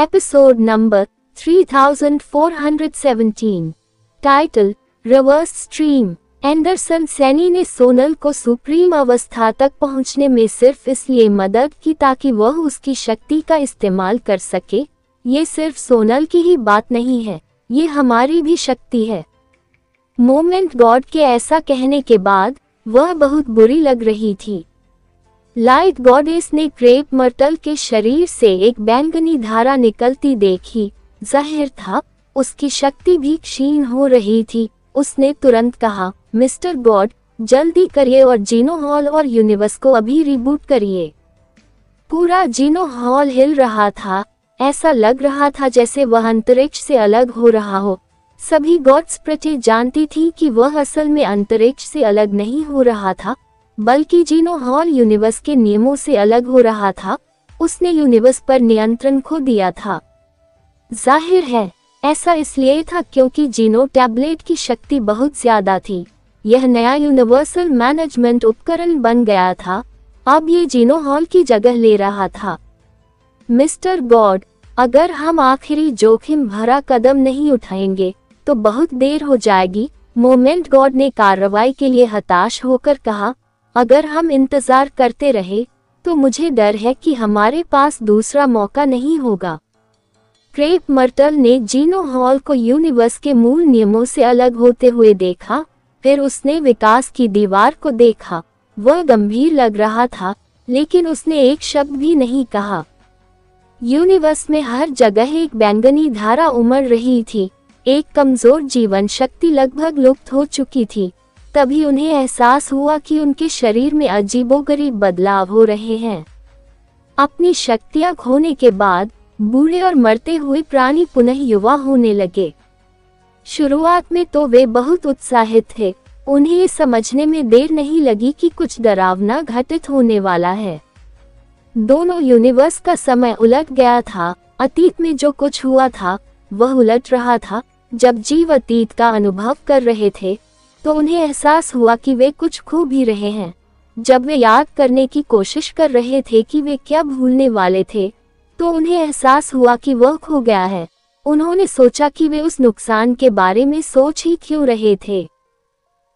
Episode number 3417। Title reverse stream. Anderson Saini ने सोनल को supreme अवस्था तक पहुंचने में सिर्फ इसलिए मदद की ताकि वह उसकी शक्ति का इस्तेमाल कर सके। ये सिर्फ सोनल की ही बात नहीं है, ये हमारी भी शक्ति है। मोमेंट गॉड के ऐसा कहने के बाद वह बहुत बुरी लग रही थी। लाइट गॉडेस ने क्रेप मर्टल के शरीर से एक बैंगनी धारा निकलती देखी। जाहिर था उसकी शक्ति भी क्षीण हो रही थी। उसने तुरंत कहा, मिस्टर गॉड, जल्दी करिए और जीनो हॉल और यूनिवर्स को अभी रिबूट करिए। पूरा जीनो हॉल हिल रहा था। ऐसा लग रहा था जैसे वह अंतरिक्ष से अलग हो रहा हो। सभी गॉड्स प्रति जानती थी कि वह असल में अंतरिक्ष से अलग नहीं हो रहा था, बल्कि जीनो हॉल यूनिवर्स के नियमों से अलग हो रहा था। उसने यूनिवर्स पर नियंत्रण खो दिया था। जाहिर है ऐसा इसलिए था क्योंकि जीनो टैबलेट की शक्ति बहुत ज्यादा थी। यह नया यूनिवर्सल मैनेजमेंट उपकरण बन गया था। अब ये जीनो हॉल की जगह ले रहा था। मिस्टर गॉड, अगर हम आखिरी जोखिम भरा कदम नहीं उठाएंगे तो बहुत देर हो जाएगी। मोमेंट गॉड ने कार्रवाई के लिए हताश होकर कहा, अगर हम इंतजार करते रहे तो मुझे डर है कि हमारे पास दूसरा मौका नहीं होगा। क्रेप मर्टल ने जीनो हॉल को यूनिवर्स के मूल नियमों से अलग होते हुए देखा। फिर उसने विकास की दीवार को देखा। वह गंभीर लग रहा था, लेकिन उसने एक शब्द भी नहीं कहा। यूनिवर्स में हर जगह एक बैंगनी धारा उमड़ रही थी। एक कमजोर जीवन शक्ति लगभग लुप्त हो चुकी थी। तभी उन्हें एहसास हुआ कि उनके शरीर में अजीबोगरीब बदलाव हो रहे हैं। अपनी शक्तियां खोने के बाद बूढ़े और मरते हुए प्राणी पुनः युवा होने लगे। शुरुआत में तो वे बहुत उत्साहित थे। उन्हें ये समझने में देर नहीं लगी कि कुछ डरावना घटित होने वाला है। दोनों यूनिवर्स का समय उलट गया था। अतीत में जो कुछ हुआ था वह उलट रहा था। जब जीव अतीत का अनुभव कर रहे थे तो उन्हें एहसास हुआ कि वे कुछ खो भी रहे हैं। जब वे याद करने की कोशिश कर रहे थे कि वे क्या भूलने वाले थे, तो उन्हें एहसास हुआ कि वह खो गया है। उन्होंने सोचा कि वे उस नुकसान के बारे में सोच ही क्यों रहे थे।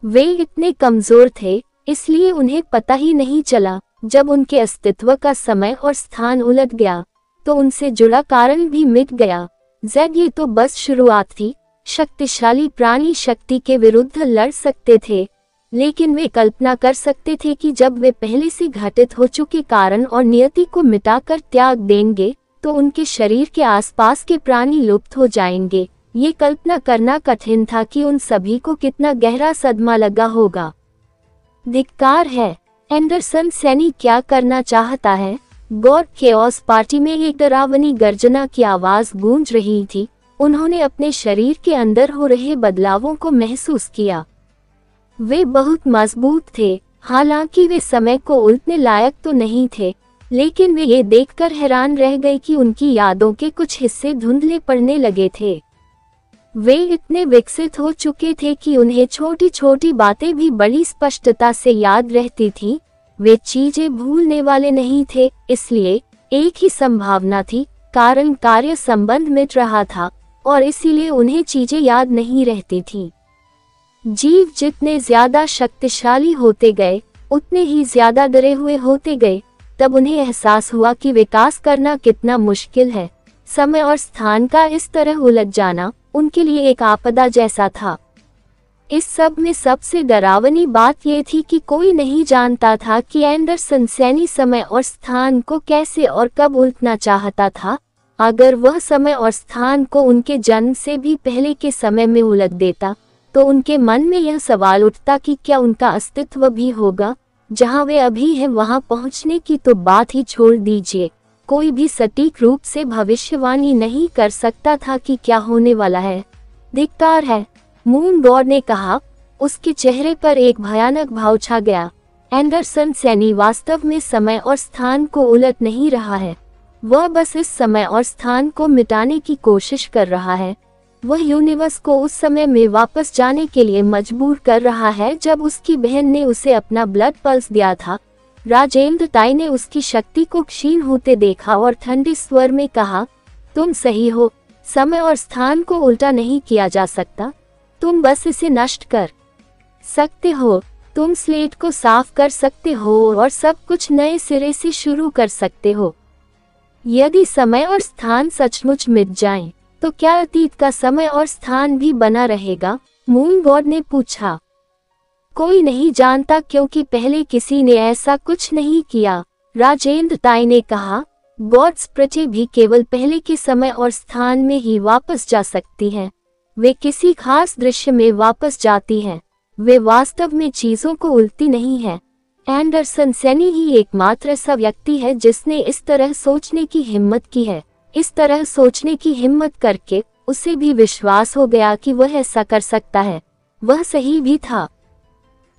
वे इतने कमजोर थे, इसलिए उन्हें पता ही नहीं चला। जब उनके अस्तित्व का समय और स्थान उलट गया, तो उनसे जुड़ा कारण भी मिट गया। ये तो बस शुरुआत थी। शक्तिशाली प्राणी शक्ति के विरुद्ध लड़ सकते थे, लेकिन वे कल्पना कर सकते थे कि जब वे पहले से घटित हो चुके कारण और नियति को मिटाकर त्याग देंगे तो उनके शरीर के आसपास के प्राणी लुप्त हो जाएंगे। ये कल्पना करना कठिन था कि उन सभी को कितना गहरा सदमा लगा होगा। धिक्कार है। एंडरसन सैनी क्या करना चाहता है? गॉड केओस पार्टी में एक डरावनी गर्जना की आवाज गूंज रही थी। उन्होंने अपने शरीर के अंदर हो रहे बदलावों को महसूस किया। वे बहुत मजबूत थे, हालांकि वे समय को उलटने लायक तो नहीं थे, लेकिन वे ये देखकर हैरान रह गए कि उनकी यादों के कुछ हिस्से धुंधले पड़ने लगे थे। वे इतने विकसित हो चुके थे कि उन्हें छोटी छोटी बातें भी बड़ी स्पष्टता से याद रहती थीं। वे चीजें भूलने वाले नहीं थे, इसलिए एक ही संभावना थी, कारण कार्य संबंध मिट रहा था और इसीलिए उन्हें चीजें याद नहीं रहती थीं। जीव जितने ज्यादा शक्तिशाली होते गए, उतने ही ज्यादा डरे हुए होते गए। तब उन्हें एहसास हुआ कि विकास करना कितना मुश्किल है। समय और स्थान का इस तरह उलट जाना उनके लिए एक आपदा जैसा था। इस सब में सबसे डरावनी बात यह थी कि कोई नहीं जानता था कि एंडरसन सैनी समय और स्थान को कैसे और कब उल्टना चाहता था। अगर वह समय और स्थान को उनके जन्म से भी पहले के समय में उलट देता, तो उनके मन में यह सवाल उठता कि क्या उनका अस्तित्व भी होगा। जहां वे अभी हैं वहां पहुंचने की तो बात ही छोड़ दीजिए। कोई भी सटीक रूप से भविष्यवाणी नहीं कर सकता था कि क्या होने वाला है। धिक्कार है, मून गॉड ने कहा। उसके चेहरे पर एक भयानक भाव छा गया। एंडरसन सैनी वास्तव में समय और स्थान को उलट नहीं रहा है। वह बस इस समय और स्थान को मिटाने की कोशिश कर रहा है। वह यूनिवर्स को उस समय में वापस जाने के लिए मजबूर कर रहा है जब उसकी बहन ने उसे अपना ब्लड पल्स दिया था। राजेंद्र ताई ने उसकी शक्ति को क्षीण होते देखा और ठंडे स्वर में कहा, तुम सही हो, समय और स्थान को उल्टा नहीं किया जा सकता, तुम बस इसे नष्ट कर सकते हो। तुम स्लेट को साफ कर सकते हो और सब कुछ नए सिरे से शुरू कर सकते हो। यदि समय और स्थान सचमुच मिट जाएं, तो क्या अतीत का समय और स्थान भी बना रहेगा? मून गॉड ने पूछा। कोई नहीं जानता, क्योंकि पहले किसी ने ऐसा कुछ नहीं किया, राजेंद्र ताई ने कहा। गॉड्स पृथ्वी भी केवल पहले के समय और स्थान में ही वापस जा सकती हैं। वे किसी खास दृश्य में वापस जाती हैं, वे वास्तव में चीजों को उल्टी नहीं है। एंडरसन सैनी ही एकमात्र ऐसा व्यक्ति है जिसने इस तरह सोचने की हिम्मत की है। इस तरह सोचने की हिम्मत करके उसे भी विश्वास हो गया कि वह ऐसा कर सकता है। वह सही भी था।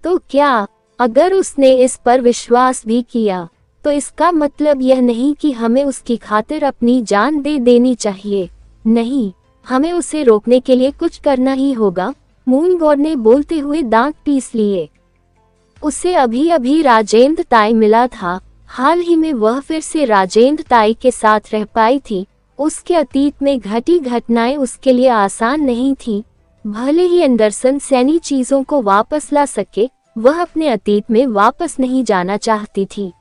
तो क्या, अगर उसने इस पर विश्वास भी किया, तो इसका मतलब यह नहीं कि हमें उसकी खातिर अपनी जान दे देनी चाहिए। नहीं, हमें उसे रोकने के लिए कुछ करना ही होगा। मून गॉड ने बोलते हुए दांत पीस लिए। उसे अभी अभी राजेंद्र ताई मिला था। हाल ही में वह फिर से राजेंद्र ताई के साथ रह पाई थी। उसके अतीत में घटी घटनाएं उसके लिए आसान नहीं थी। भले ही एंडरसन सैनी चीजों को वापस ला सके, वह अपने अतीत में वापस नहीं जाना चाहती थी।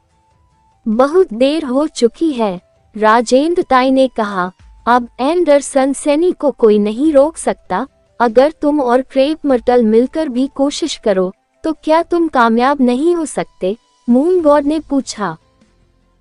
बहुत देर हो चुकी है, राजेंद्र ताई ने कहा। अब एंडरसन सैनी को कोई नहीं रोक सकता। अगर तुम और क्रेप मर्टल मिलकर भी कोशिश करो, तो क्या तुम कामयाब नहीं हो सकते? मून गॉड ने पूछा।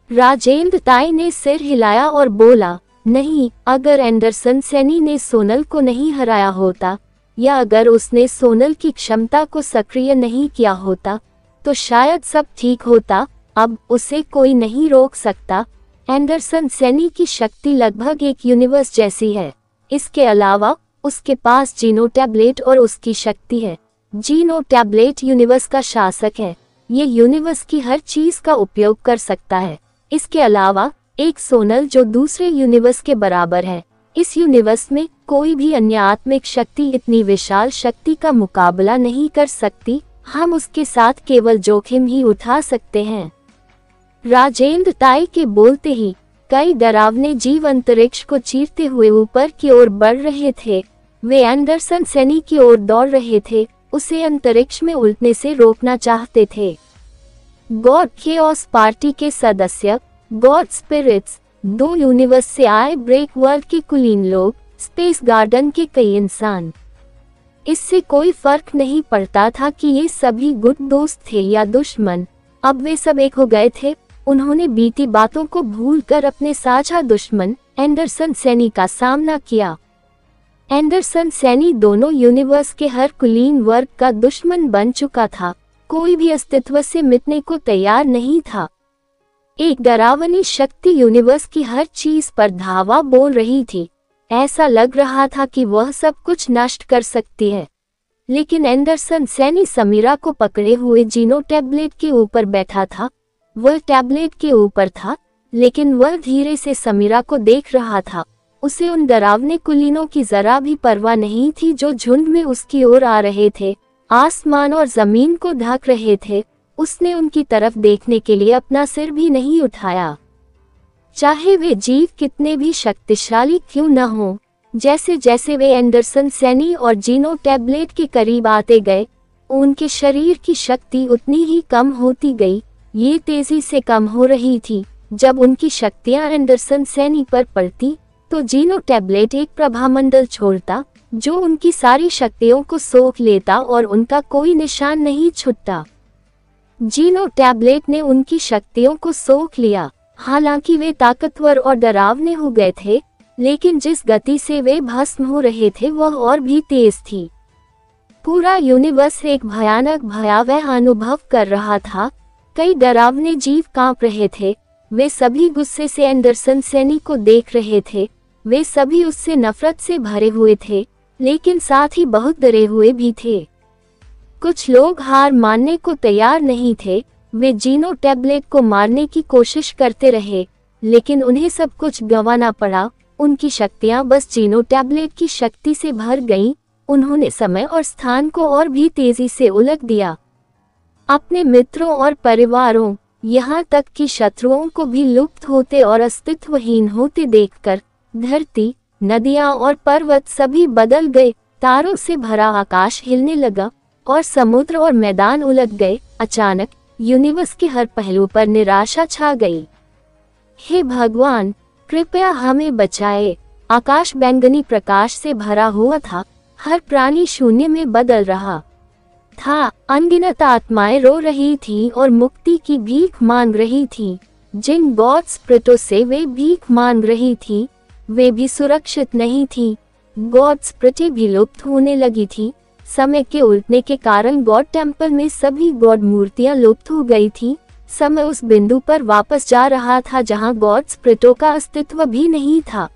राजेंद्र ताई ने सिर हिलाया और बोला, नहीं, अगर एंडरसन सैनी ने सोनल को नहीं हराया होता, या अगर उसने सोनल की क्षमता को सक्रिय नहीं किया होता, तो शायद सब ठीक होता। अब उसे कोई नहीं रोक सकता। एंडरसन सैनी की शक्ति लगभग एक यूनिवर्स जैसी है। इसके अलावा उसके पास जीनो टैबलेट और उसकी शक्ति है। जीनो टैबलेट यूनिवर्स का शासक है। ये यूनिवर्स की हर चीज का उपयोग कर सकता है। इसके अलावा एक सोनल जो दूसरे यूनिवर्स के बराबर है। इस यूनिवर्स में कोई भी अन्य आत्मिक शक्ति इतनी विशाल शक्ति का मुकाबला नहीं कर सकती। हम उसके साथ केवल जोखिम ही उठा सकते हैं। राजेंद्र ताई के बोलते ही कई डरावने जीव अंतरिक्ष को चीरते हुए ऊपर की ओर बढ़ रहे थे। वे एंडरसन सैनी की ओर दौड़ रहे थे, उसे अंतरिक्ष में उल्टने से रोकना चाहते थे। गॉड केओस पार्टी के सदस्य, गॉड स्पिरिट्स, 2 यूनिवर्स से आए ब्रेक वर्ल्ड के कुलीन लोग, स्पेस गार्डन के कई इंसान। इससे कोई फर्क नहीं पड़ता था कि ये सभी गुड दोस्त थे या दुश्मन। अब वे सब एक हो गए थे। उन्होंने बीती बातों को भूलकर अपने साझा दुश्मन एंडरसन सैनी का सामना किया। एंडरसन सैनी दोनों यूनिवर्स के हर कुलीन वर्ग का दुश्मन बन चुका था। कोई भी अस्तित्व से मिटने को तैयार नहीं था। एक डरावनी शक्ति यूनिवर्स की हर चीज पर धावा बोल रही थी। ऐसा लग रहा था कि वह सब कुछ नष्ट कर सकती है। लेकिन एंडरसन सैनी समीरा को पकड़े हुए जीनो टैबलेट के ऊपर बैठा था। वह टैबलेट के ऊपर था, लेकिन वह धीरे से समीरा को देख रहा था। उसे उन डरावने कुलीनों की जरा भी परवाह नहीं थी जो झुंड में उसकी ओर आ रहे थे, आसमान और जमीन को ढक रहे थे। उसने उनकी तरफ देखने के लिए अपना सिर भी नहीं उठाया, चाहे वे जीव कितने भी शक्तिशाली क्यों न हो। जैसे जैसे वे एंडरसन सैनी और जीनो टैबलेट के करीब आते गए, उनके शरीर की शक्ति उतनी ही कम होती गई। ये तेजी से कम हो रही थी। जब उनकी शक्तियां एंडरसन सैनी पर पड़ती, तो जीनो टैबलेट एक प्रभामंडल छोड़ता जो उनकी सारी शक्तियों को सोख लेता और उनका कोई निशान नहीं छूटता। जीनो टैबलेट ने उनकी शक्तियों को सोख लिया। हालांकि वे ताकतवर और डरावने हो गए थे, लेकिन जिस गति से वे भस्म हो रहे थे वह और भी तेज थी। पूरा यूनिवर्स एक भयानक भयावह अनुभव कर रहा था। कई डरावने जीव कांप रहे थे। वे सभी गुस्से से एंडरसन सैनी को देख रहे थे। वे सभी उससे नफरत से भरे हुए थे, लेकिन साथ ही बहुत डरे हुए भी थे। कुछ लोग हार मानने को तैयार नहीं थे। वे जीनो टैबलेट को मारने की कोशिश करते रहे, लेकिन उन्हें सब कुछ गंवाना पड़ा। उनकी शक्तियां बस जीनो टैबलेट की शक्ति से भर गईं। उन्होंने समय और स्थान को और भी तेजी से उलट दिया। अपने मित्रों और परिवारों, यहाँ तक कि शत्रुओं को भी लुप्त होते और अस्तित्वहीन होते देखकर धरती, नदियां और पर्वत सभी बदल गए, तारों से भरा आकाश हिलने लगा और समुद्र और मैदान उलट गए। अचानक यूनिवर्स के हर पहलू पर निराशा छा गई। हे भगवान, कृपया हमें बचाए। आकाश बैंगनी प्रकाश से भरा हुआ था, हर प्राणी शून्य में बदल रहा था। अनगिनत आत्माएं रो रही थी और मुक्ति की भीख मांग रही थी। जिन गॉड्स स्पिरिटों से वे भीख मांग रही थी, वे भी सुरक्षित नहीं थी। गॉड स्पिरिटें भी लुप्त होने लगी थी। समय के उल्टने के कारण गॉड टेम्पल में सभी गॉड मूर्तियां लुप्त हो गई थी। समय उस बिंदु पर वापस जा रहा था जहां गॉड स्पिरिटों का अस्तित्व भी नहीं था।